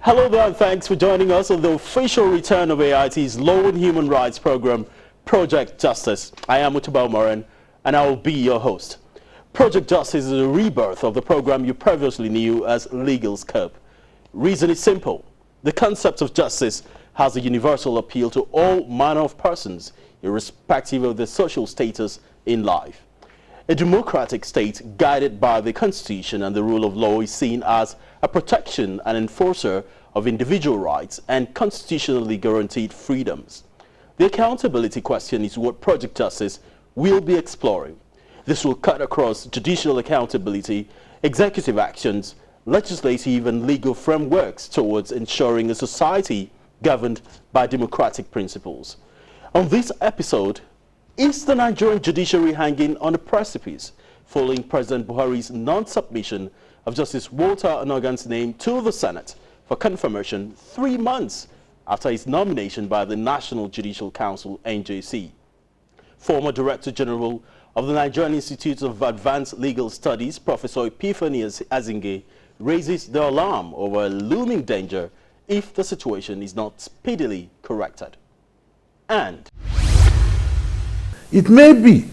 Hello there, and thanks for joining us on the official return of AIT's Law and Human Rights program, Project Justice. I am Utubal Moran, and I will be your host. Project Justice is a rebirth of the program you previously knew as Legal Scope. Reason is simple. The concept of justice has a universal appeal to all manner of persons, irrespective of their social status in life. A democratic state guided by the Constitution and the rule of law is seen as a protection and enforcer of individual rights and constitutionally guaranteed freedoms. The accountability question is what Project Justice will be exploring. This will cut across judicial accountability, executive actions, legislative and legal frameworks towards ensuring a society governed by democratic principles. On this episode, is the Nigerian judiciary hanging on a precipice following President Buhari's non-submission of Justice Walter Onogan's name to the Senate for confirmation 3 months after his nomination by the National Judicial Council, NJC? Former Director General of the Nigerian Institute of Advanced Legal Studies, Professor Epiphany Azinge, raises the alarm over a looming danger if the situation is not speedily corrected. And it may be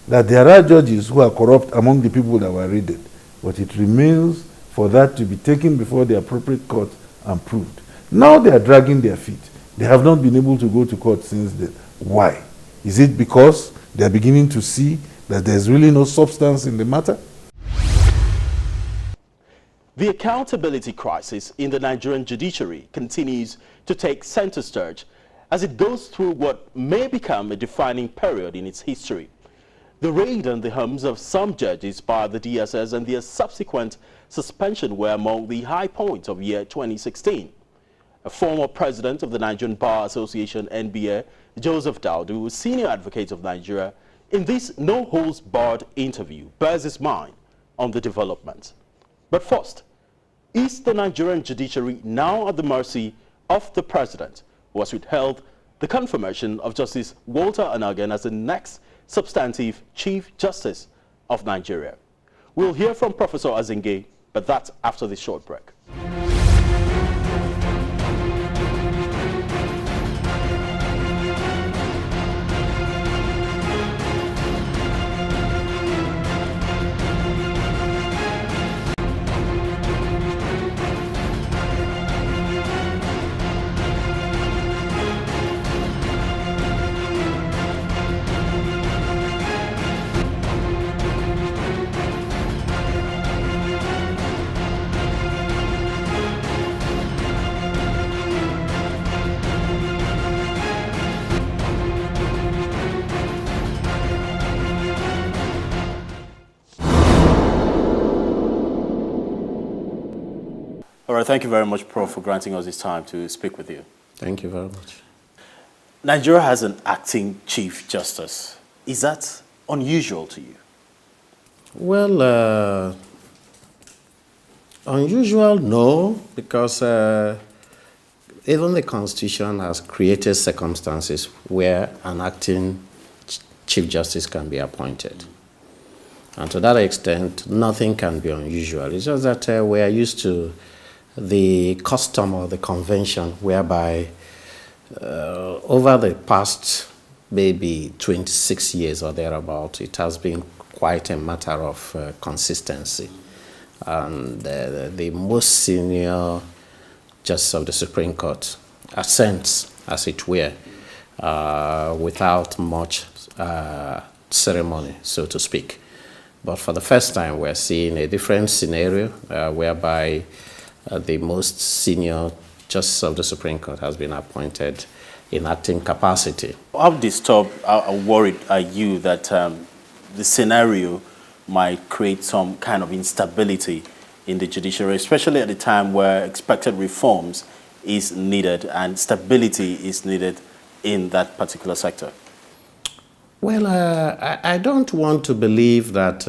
that there are judges who are corrupt among the people that were raided, but it remains for that to be taken before the appropriate court and proved. Now they are dragging their feet. They have not been able to go to court since then. Why? Is it because they are beginning to see that there's really no substance in the matter? The accountability crisis in the Nigerian judiciary continues to take center stage as it goes through what may become a defining period in its history. The raid and the harms of some judges by the DSS and their subsequent suspension were among the high points of year 2016. A former president of the Nigerian Bar Association, NBA, Joseph Daudu, senior advocate of Nigeria, in this no-holds-barred interview, bears his mind on the development. But first, is the Nigerian judiciary now at the mercy of the president, who has withheld the confirmation of Justice Walter Onogan as the next substantive Chief Justice of Nigeria? We'll hear from Professor Azinge, but that's after this short break. All right, thank you very much, Prof, for granting us this time to speak with you. Thank you very much. Nigeria has an acting Chief Justice. Is that unusual to you? Well, unusual, no, because even the Constitution has created circumstances where an acting Chief Justice can be appointed. And to that extent, nothing can be unusual. It's just that we are used to the custom or the convention whereby over the past maybe 26 years or thereabout, it has been quite a matter of consistency. And the most senior Justice of the Supreme Court assents, as it were, without much ceremony, so to speak. But for the first time, we're seeing a different scenario whereby the most senior Justice of the Supreme Court has been appointed in acting capacity. How disturbed or worried are you that the scenario might create some kind of instability in the judiciary, especially at a time where expected reforms is needed and stability is needed in that particular sector? Well, I don't want to believe that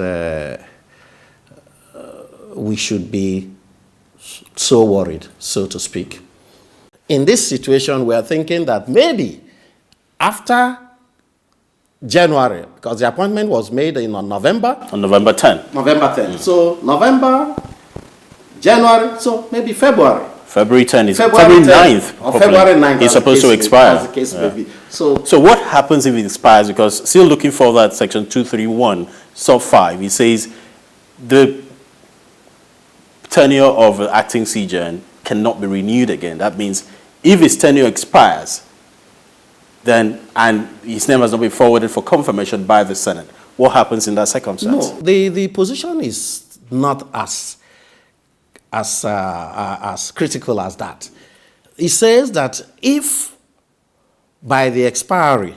we should be so worried, so to speak. In this situation, we are thinking that maybe after January, because the appointment was made on November. On November 10. November 10. So November, January, so maybe February. February 10 is February 9th. or February 9th. It's supposed to expire. As the case may be. So So what happens if it expires? Because still looking further at section 231, sub 5, it says the tenure of acting CJN cannot be renewed again. That means if his tenure expires, then, and his name has not been forwarded for confirmation by the Senate, what happens in that circumstance? no, the position is not as critical as that. It says that if by the expiry,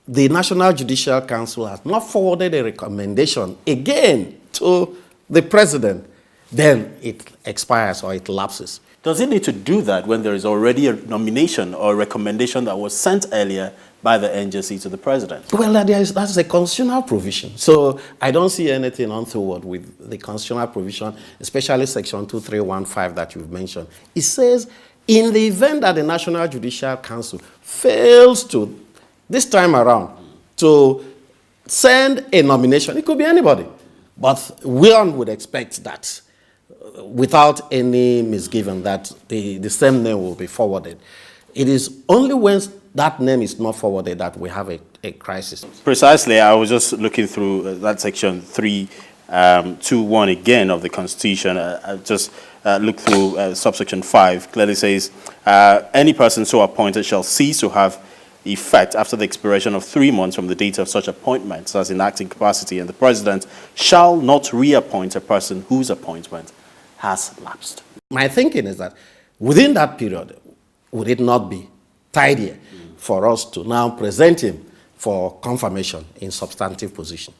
the National Judicial Council has not forwarded a recommendation again to the president, then it expires or it lapses. Does it need to do that when there is already a nomination or a recommendation that was sent earlier by the NJC to the president? Well, that's a constitutional provision. So I don't see anything untoward with the constitutional provision, especially section 2315 that you've mentioned. It says, in the event that the National Judicial Council fails to, this time around, to send a nomination, it could be anybody, but one would expect that without any misgiving that the same name will be forwarded. It is only when that name is not forwarded that we have a crisis. Precisely, I was just looking through that section 321 again of the Constitution. I just looked through subsection 5. Clearly says, any person so appointed shall cease to have effect after the expiration of 3 months from the date of such appointment as in acting capacity, and the president shall not reappoint a person whose appointment has lapsed. My thinking is that within that period, would it not be tidier for us to now present him for confirmation in substantive position?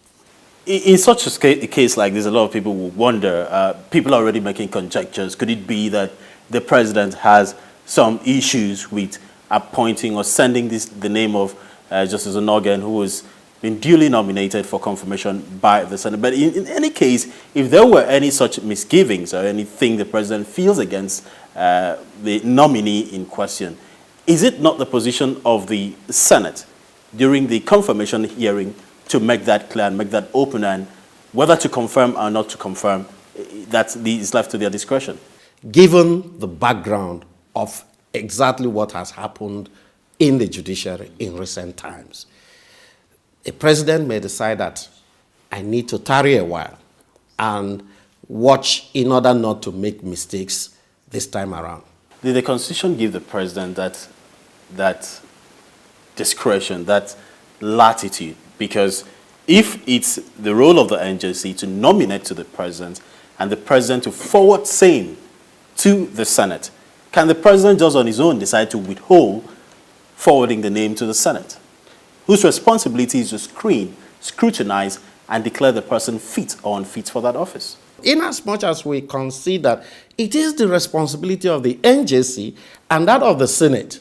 In such a case like this, a lot of people will wonder, people are already making conjectures. Could it be that the president has some issues with appointing or sending the name of Justice Onogen, who was been duly nominated for confirmation by the Senate? But in any case, if there were any such misgivings or anything the president feels against the nominee in question, is it not the position of the Senate during the confirmation hearing to make that clear and make that open, and whether to confirm or not to confirm, that is left to their discretion? Given the background of exactly what has happened in the judiciary in recent times, a president may decide that I need to tarry a while and watch in order not to make mistakes this time around. Did the Constitution give the president that discretion, that latitude? Because if it's the role of the NJC to nominate to the president and the president to forward same to the Senate, can the president just on his own decide to withhold forwarding the name to the Senate, whose responsibility is to screen, scrutinize, and declare the person fit or unfit for that office? Inasmuch as we consider it is the responsibility of the NJC and that of the Senate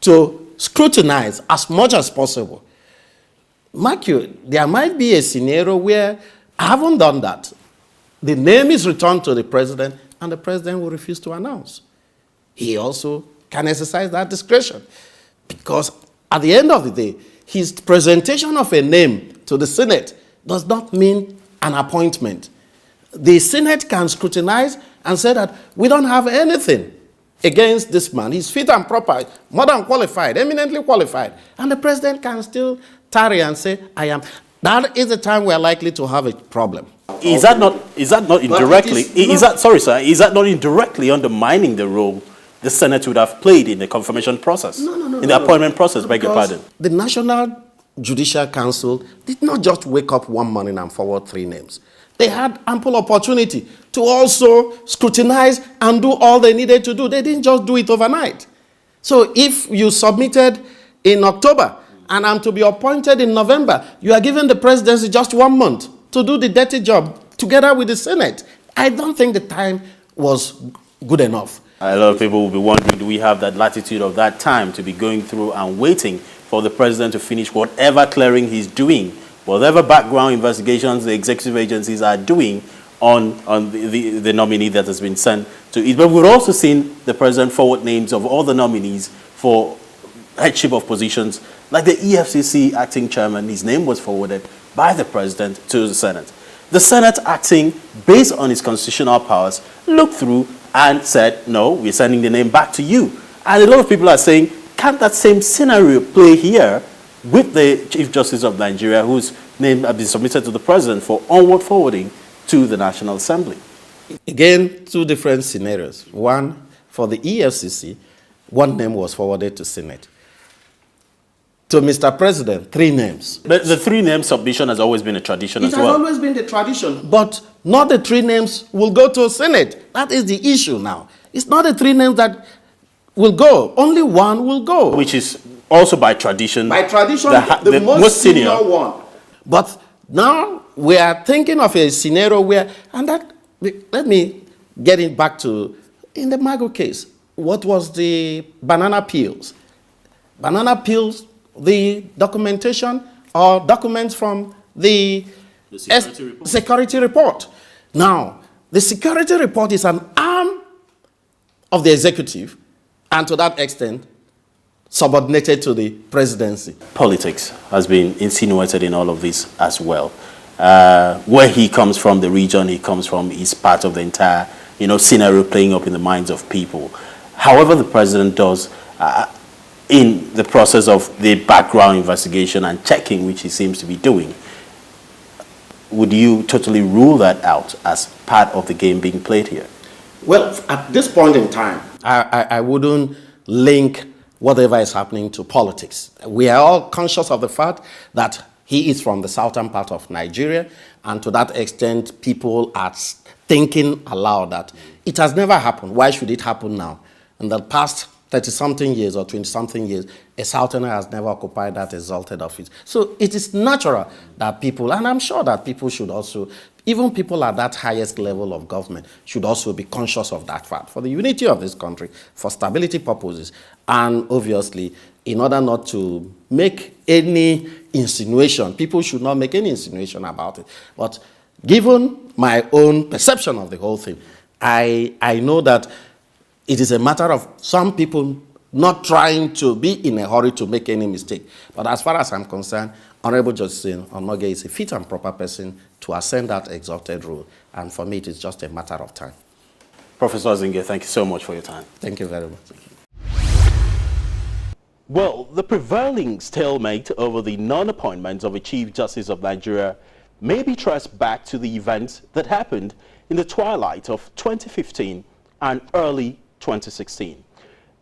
to scrutinize as much as possible. Mark you, there might be a scenario where I haven't done that. The name is returned to the president and the president will refuse to announce. He also can exercise that discretion, because at the end of the day, his presentation of a name to the Senate does not mean an appointment. The Senate can scrutinize and say that we don't have anything against this man. He's fit and proper, more than qualified, eminently qualified. And the president can still tarry and say, I am. That is the time we are likely to have a problem. Is that not indirectly, is that not indirectly undermining the role the Senate would have played in the confirmation process? In the appointment process, beg your pardon. The National Judicial Council did not just wake up one morning and forward 3 names. They had ample opportunity to also scrutinize and do all they needed to do. They didn't just do it overnight. So if you submitted in October and I'm to be appointed in November, you are giving the presidency just 1 month to do the dirty job together with the Senate. I don't think the time was good enough. A lot of people will be wondering, do we have that latitude of that time to be going through and waiting for the president to finish whatever clearing he's doing, whatever background investigations the executive agencies are doing on the nominee that has been sent to it? But we've also seen the president forward names of all the nominees for headship of positions, like the EFCC acting chairman. His name was forwarded by the president to the Senate. The Senate, acting based on its constitutional powers, looked through and said, no, we're sending the name back to you. And a lot of people are saying, can't that same scenario play here with the Chief Justice of Nigeria, whose name has been submitted to the president for onward forwarding to the National Assembly? Again, two different scenarios. One, for the EFCC, one name was forwarded to Senate. To Mr. President, three names. The three-name submission has always been a tradition as well. It has always been the tradition, but not the three names will go to Senate. That is the issue now. It's not the three names that will go. Only one will go. Which is also by tradition. By tradition, the most senior one. But now we are thinking of a scenario where, and that, let me get it back to, in the Mago case, what was the banana peels? Banana peels, the documentation or documents from the security report. Now, the security report is an arm of the executive, and to that extent, subordinated to the presidency. Politics has been insinuated in all of this as well. Where he comes from, the region he comes from, is part of the entire, scenario playing up in the minds of people. However, the president does in the process of the background investigation and checking, which he seems to be doing, would you totally rule that out as part of the game being played here? Well, at this point in time, I wouldn't link whatever is happening to politics. We are all conscious of the fact that he is from the southern part of Nigeria, and to that extent, people are thinking aloud that it has never happened. Why should it happen now? In the past 30-something years or 20-something years, a southerner has never occupied that exalted office. So it is natural that people, and I'm sure that people should also, even people at that highest level of government, should also be conscious of that fact for the unity of this country, for stability purposes, and obviously, in order not to make any insinuation, people should not make any insinuation about it. But given my own perception of the whole thing, I know that it is a matter of some people not trying to be in a hurry to make any mistake. But as far as I'm concerned, Honorable Justice Onoge is a fit and proper person to ascend that exalted role. And for me, it is just a matter of time. Professor Zinge, thank you so much for your time. Thank you very much. Well, the prevailing stalemate over the non-appointment of a Chief Justice of Nigeria may be traced back to the events that happened in the twilight of 2015 and early 2016.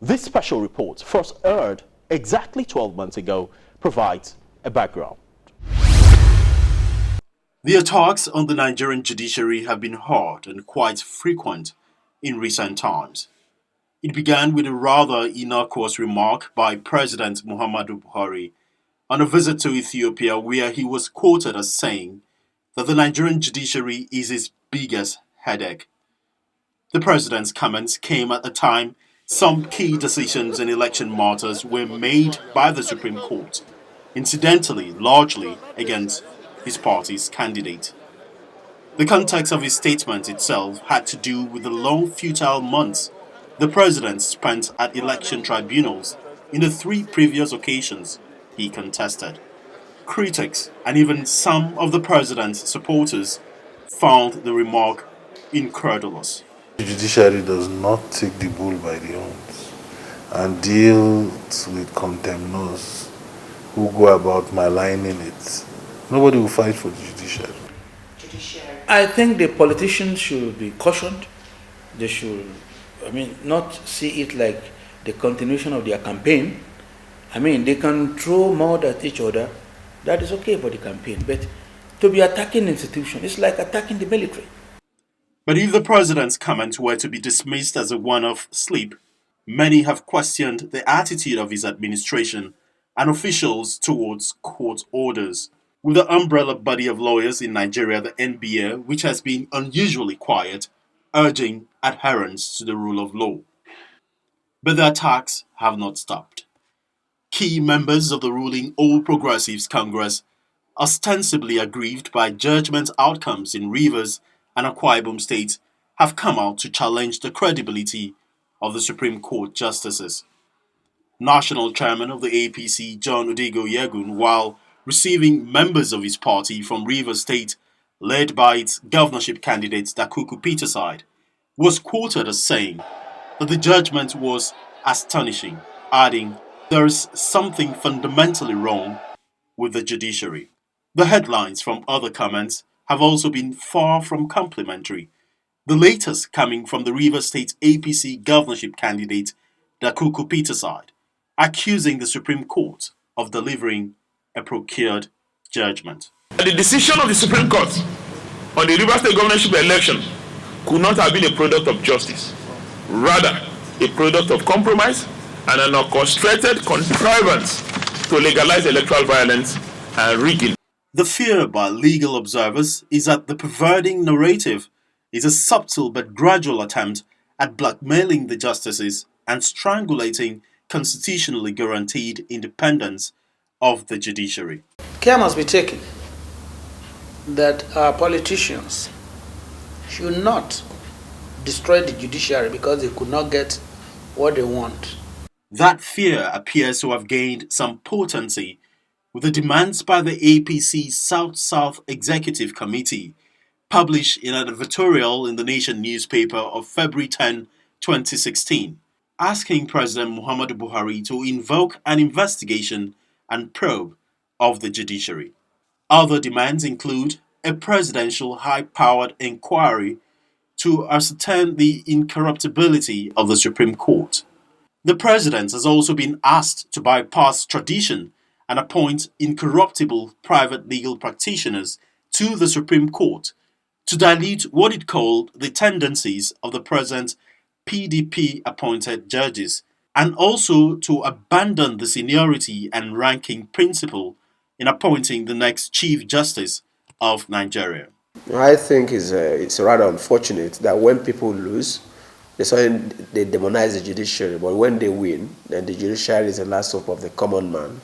This special report, first aired exactly 12 months ago, provides a background. The attacks on the Nigerian judiciary have been hard and quite frequent in recent times. It began with a rather innocuous remark by President Muhammadu Buhari on a visit to Ethiopia, where he was quoted as saying that the Nigerian judiciary is his biggest headache. The president's comments came at a time some key decisions in election matters were made by the Supreme Court, incidentally largely against his party's candidate. The context of his statement itself had to do with the long futile months the president spent at election tribunals in the 3 previous occasions he contested. Critics and even some of the president's supporters found the remark incredulous. The judiciary does not take the bull by the horns and deals with contemnors who go about maligning it. Nobody will fight for the judiciary. I think the politicians should be cautioned. They should, not see it like the continuation of their campaign. They can throw mud at each other. That is okay for the campaign. But to be attacking institutions, it's like attacking the military. But if the president's comments were to be dismissed as a one-off slip, many have questioned the attitude of his administration and officials towards court orders. With the umbrella body of lawyers in Nigeria, the NBA, which has been unusually quiet, urging adherence to the rule of law. But the attacks have not stopped. Key members of the ruling All Progressives Congress, ostensibly aggrieved by judgment outcomes in Rivers and Akwa Ibom State, have come out to challenge the credibility of the Supreme Court justices. National Chairman of the APC, John Udego Yegun, while receiving members of his party from Rivers State, led by its governorship candidate Dakuku Peterside, was quoted as saying that the judgment was astonishing, adding, "There is something fundamentally wrong with the judiciary." The headlines from other comments have also been far from complimentary, the latest coming from the Rivers State APC governorship candidate Dakuku Peterside, accusing the Supreme Court of delivering a procured judgment. The decision of the Supreme Court on the Rivers State governorship election could not have been a product of justice, rather a product of compromise and an orchestrated contrivance to legalize electoral violence and rigging. The fear by legal observers is that the perverting narrative is a subtle but gradual attempt at blackmailing the justices and strangulating constitutionally guaranteed independence of the judiciary. Care must be taken that our politicians should not destroy the judiciary because they could not get what they want. That fear appears to have gained some potency with the demands by the APC South-South Executive Committee, published in an editorial in the Nation newspaper of February 10, 2016, asking President Muhammadu Buhari to invoke an investigation and probe of the judiciary. Other demands include a presidential high-powered inquiry to ascertain the incorruptibility of the Supreme Court. The president has also been asked to bypass tradition and appoint incorruptible private legal practitioners to the Supreme Court to dilute what it called the tendencies of the present PDP-appointed judges, and also to abandon the seniority and ranking principle in appointing the next Chief Justice of Nigeria. I think it's rather unfortunate that when people lose, they demonize the judiciary, but when they win, then the judiciary is the last hope of the common man.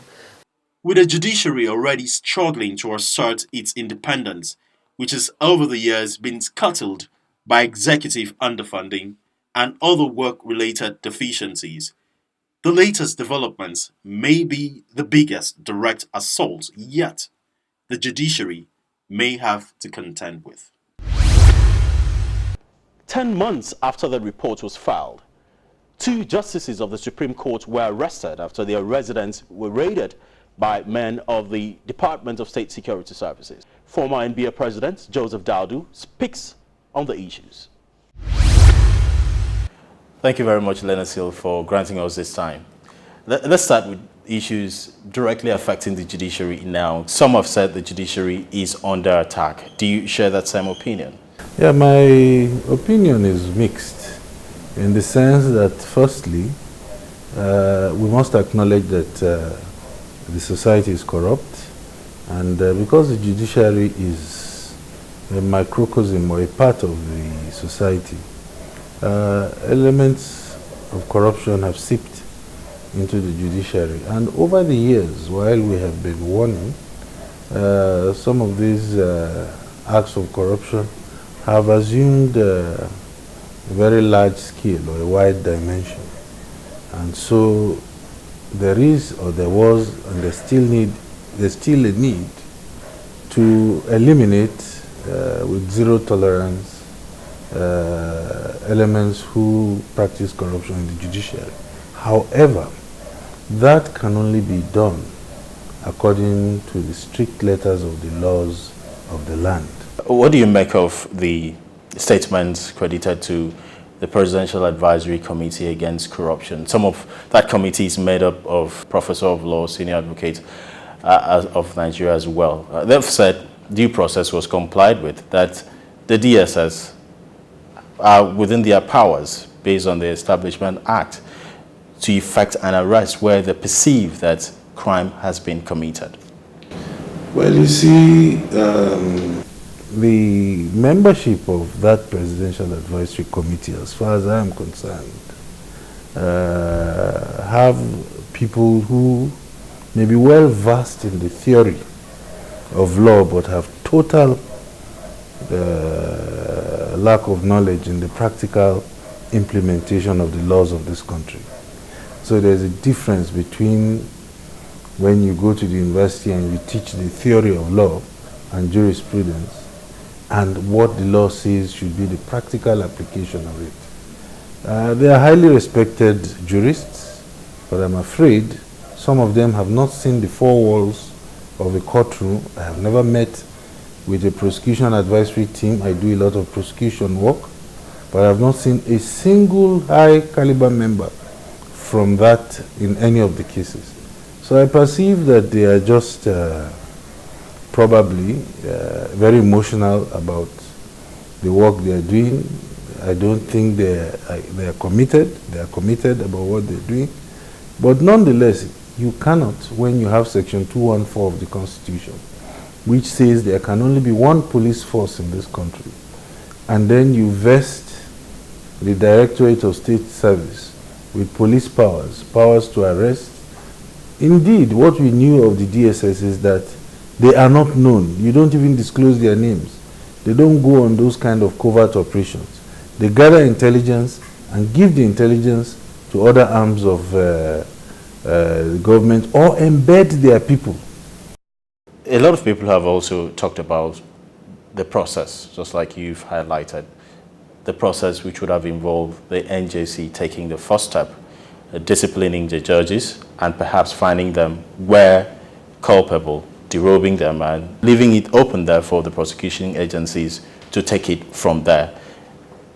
With the judiciary already struggling to assert its independence, which has over the years been scuttled by executive underfunding and other work-related deficiencies, the latest developments may be the biggest direct assault yet the judiciary may have to contend with. 10 months after the report was filed, 2 justices of the Supreme Court were arrested after their residences were raided by men of the Department of State Security Services. Former NBA President Joseph Daudu speaks on the issues. Thank you very much, Leonard Seal, for granting us this time. Let's start with issues directly affecting the judiciary now. Some have said the judiciary is under attack. Do you share that same opinion? Yeah, my opinion is mixed in the sense that, firstly, we must acknowledge that the society is corrupt, and because the judiciary is a microcosm or a part of the society, elements of corruption have seeped into the judiciary. And over the years, while we have been warning, some of these acts of corruption have assumed a very large scale or a wide dimension. And so there is, or there was, and there's still a need to eliminate with zero tolerance elements who practice corruption in the judiciary. However, that can only be done according to the strict letters of the laws of the land. What do you make of the statements credited to the Presidential Advisory Committee Against Corruption? Some of that committee is made up of Professor of Law, Senior Advocate of Nigeria as well. They've said due process was complied with, that the DSS are within their powers based on the Establishment Act to effect an arrest where they perceive that crime has been committed. Well, you see, the membership of that Presidential Advisory Committee, as far as I am concerned, have people who may be well versed in the theory of law but have total lack of knowledge in the practical implementation of the laws of this country. So there's a difference between when you go to the university and you teach the theory of law and jurisprudence and what the law says should be the practical application of it. They are highly respected jurists, but I'm afraid some of them have not seen the four walls of a courtroom. I have never met with a prosecution advisory team. I do a lot of prosecution work, but I have not seen a single high caliber member from that in any of the cases. So I perceive that they are just probably very emotional about the work they are doing. I don't think they are committed. They are committed about what they're doing. But nonetheless, you cannot, when you have Section 214 of the Constitution, which says there can only be one police force in this country, and then you vest the Directorate of State Service with police powers to arrest. Indeed, what we knew of the DSS is that they are not known. You don't even disclose their names. They don't go on those kind of covert operations. They gather intelligence and give the intelligence to other arms of the government or embed their people. A lot of people have also talked about the process, just like you've highlighted, the process which would have involved the NJC taking the first step, disciplining the judges and perhaps finding them where culpable, derobing them and leaving it open there for the prosecution agencies to take it from there.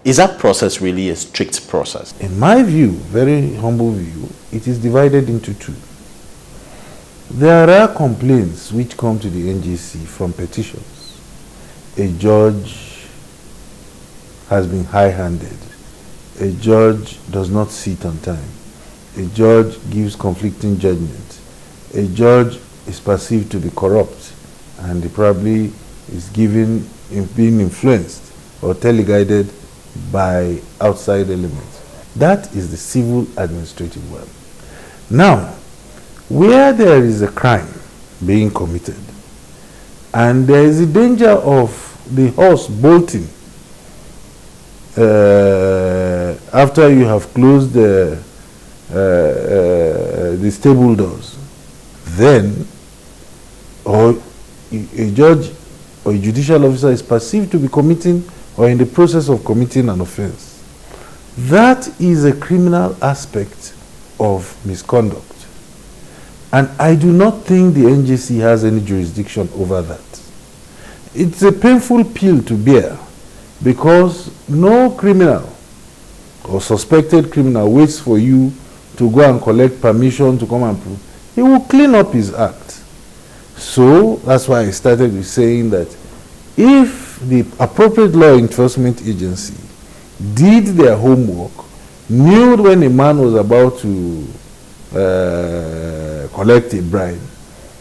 Is that process really a strict process? In my view, very humble view, it is divided into two. There are complaints which come to the NJC from petitions. A judge has been high-handed. A judge does not sit on time. A judge gives conflicting judgment. A judge is perceived to be corrupt and he probably is being influenced or teleguided by outside elements. That is the civil administrative realm. Now, where there is a crime being committed and there is a danger of the horse bolting after you have closed the stable doors, then or a judge or a judicial officer is perceived to be committing or in the process of committing an offense. That is a criminal aspect of misconduct. And I do not think the NJC has any jurisdiction over that. It's a painful pill to bear because no criminal or suspected criminal waits for you to go and collect permission to come and prove. He will clean up his act. So that's why I started with saying that if the appropriate law enforcement agency did their homework, knew when a man was about to collect a bribe,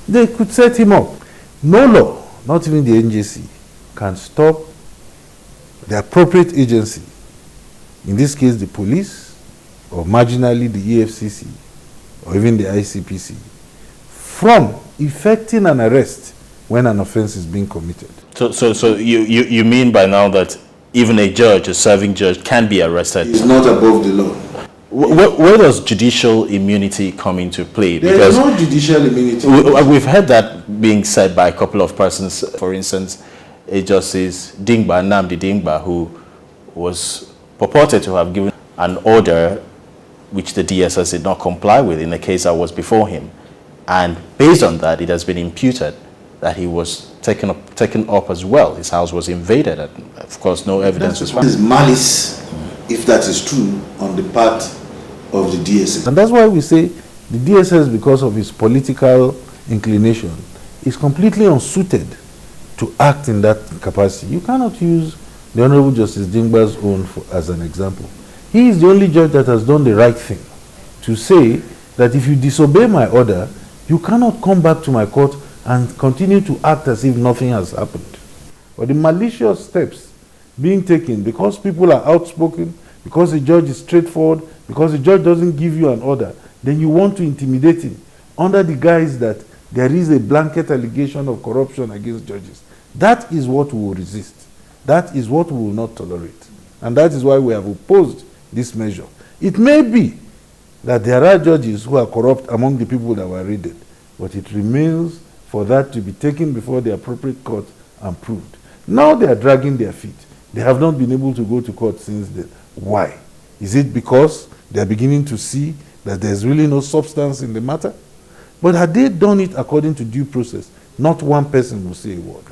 they could set him up. No law, not even the NJC, can stop the appropriate agency, in this case the police, or marginally the EFCC, or even the ICPC, from effecting an arrest when an offense is being committed. So you mean by now that even a judge, a serving judge, can be arrested? It's not above the law. Where does judicial immunity come into play? There is no judicial immunity. We've heard that being said by a couple of persons. For instance, a Justice Nnamdi Dingba, who was purported to have given an order which the DSS did not comply with in the case that was before him. And based on that, it has been imputed that he was taken up as well. His house was invaded, and of course no evidence was found. It is malice, if that is true, on the part of the DSS. And that's why we say the DSS, because of its political inclination, is completely unsuited to act in that capacity. You cannot use the Honorable Justice Dingba's own as an example. He is the only judge that has done the right thing to say that if you disobey my order, you cannot come back to my court and continue to act as if nothing has happened. But the malicious steps being taken because people are outspoken, because the judge is straightforward, because the judge doesn't give you an order, then you want to intimidate him under the guise that there is a blanket allegation of corruption against judges. That is what we will resist. That is what we will not tolerate. And that is why we have opposed this measure. It may be that there are judges who are corrupt among the people that were raided, but it remains for that to be taken before the appropriate court and proved. Now they are dragging their feet. They have not been able to go to court since then. Why? Is it because they are beginning to see that there's really no substance in the matter? But had they done it according to due process, not one person will say a word.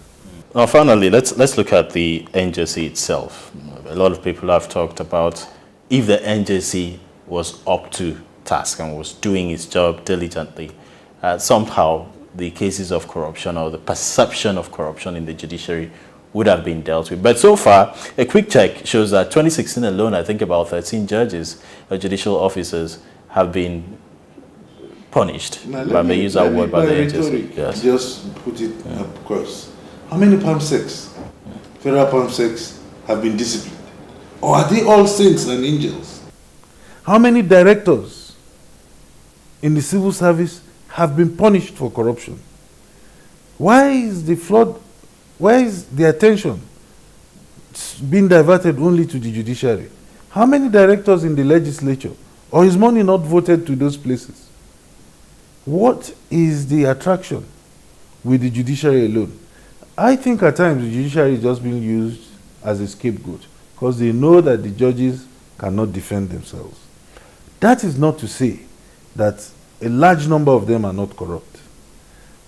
Now, finally, let's look at the NJC itself. A lot of people have talked about if the NJC was up to task and was doing its job diligently, somehow the cases of corruption or the perception of corruption in the judiciary would have been dealt with. But so far, a quick check shows that 2016 alone, I think about 13 judges or judicial officers have been punished. Now, may use that word by the NJC. Yes. Just put it across. How many Palm 6, federal Palm 6, have been disciplined? Or are they all saints and angels? How many directors in the civil service have been punished for corruption? Why is the attention being diverted only to the judiciary? How many directors in the legislature? Or is money not voted to those places? What is the attraction with the judiciary alone? I think at times the judiciary is just being used as a scapegoat because they know that the judges cannot defend themselves. That is not to say that a large number of them are not corrupt.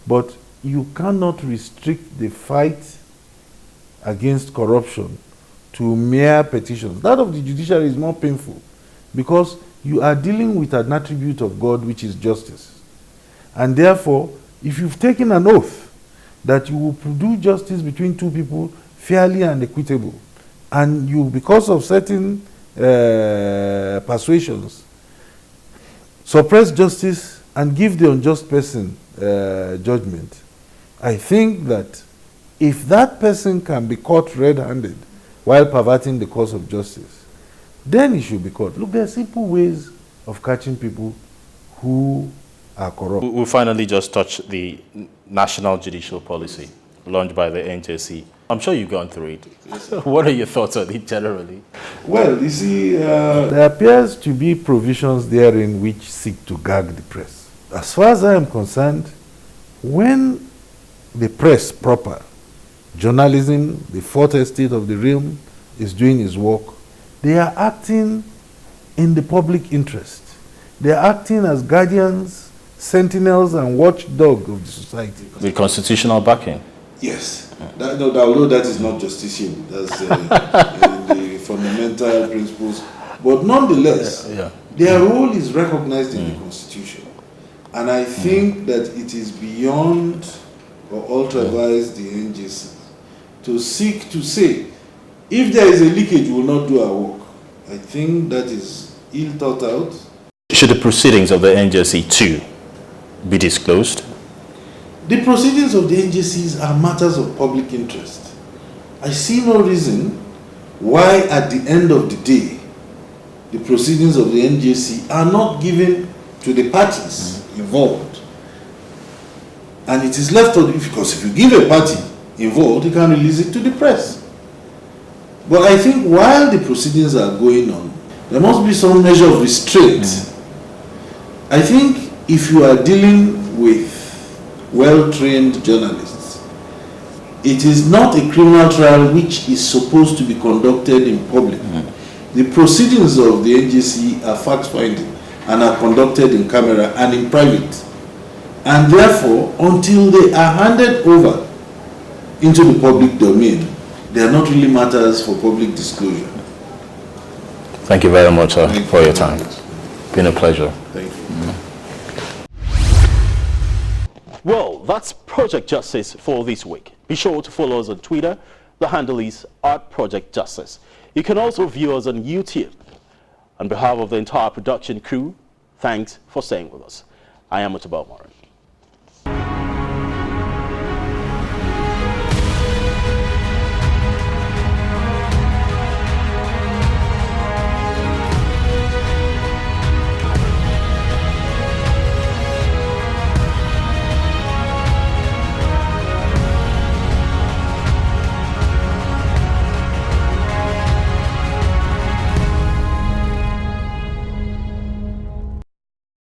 But you cannot restrict the fight against corruption to mere petitions. That of the judiciary is more painful because you are dealing with an attribute of God, which is justice. And therefore, if you've taken an oath that you will do justice between two people fairly and equitable, and you, because of certain persuasions, suppress justice and give the unjust person judgment, I think that if that person can be caught red-handed while perverting the course of justice, then he should be caught. Look, there are simple ways of catching people who are corrupt. We'll finally just touch the national judicial policy launched by the NJC. I'm sure you've gone through it. What are your thoughts on it generally? Well, you see, there appears to be provisions therein which seek to gag the press. As far as I am concerned, when the press proper, journalism, the fourth estate of the realm, is doing its work, they are acting in the public interest. They are acting as guardians, sentinels, and watchdogs of the society. With constitutional backing? Yes. Although that is not justiciable, that's the fundamental principles. But nonetheless, their role is recognized in the Constitution. And I think that it is beyond or ultra-vires the NJC to seek to say, if there is a leakage, we will not do our work. I think that is ill thought out. Should the proceedings of the NJC too be disclosed? The proceedings of the NJCs are matters of public interest. I see no reason why at the end of the day, the proceedings of the NJC are not given to the parties involved. And it is left on, because if you give a party involved, you can release it to the press. But I think while the proceedings are going on, there must be some measure of restraint. I think if you are dealing with well-trained journalists, it is not a criminal trial which is supposed to be conducted in public. The proceedings of the NJC are fact-finding and are conducted in camera and in private. And therefore, until they are handed over into the public domain, they are not really matters for public disclosure. Thank you very much for your time. It's been a pleasure. Thank you. Well, that's Project Justice for this week. Be sure to follow us on Twitter. The handle is @ProjectJustice. You can also view us on YouTube. On behalf of the entire production crew, thanks for staying with us. I am Utabo Moran.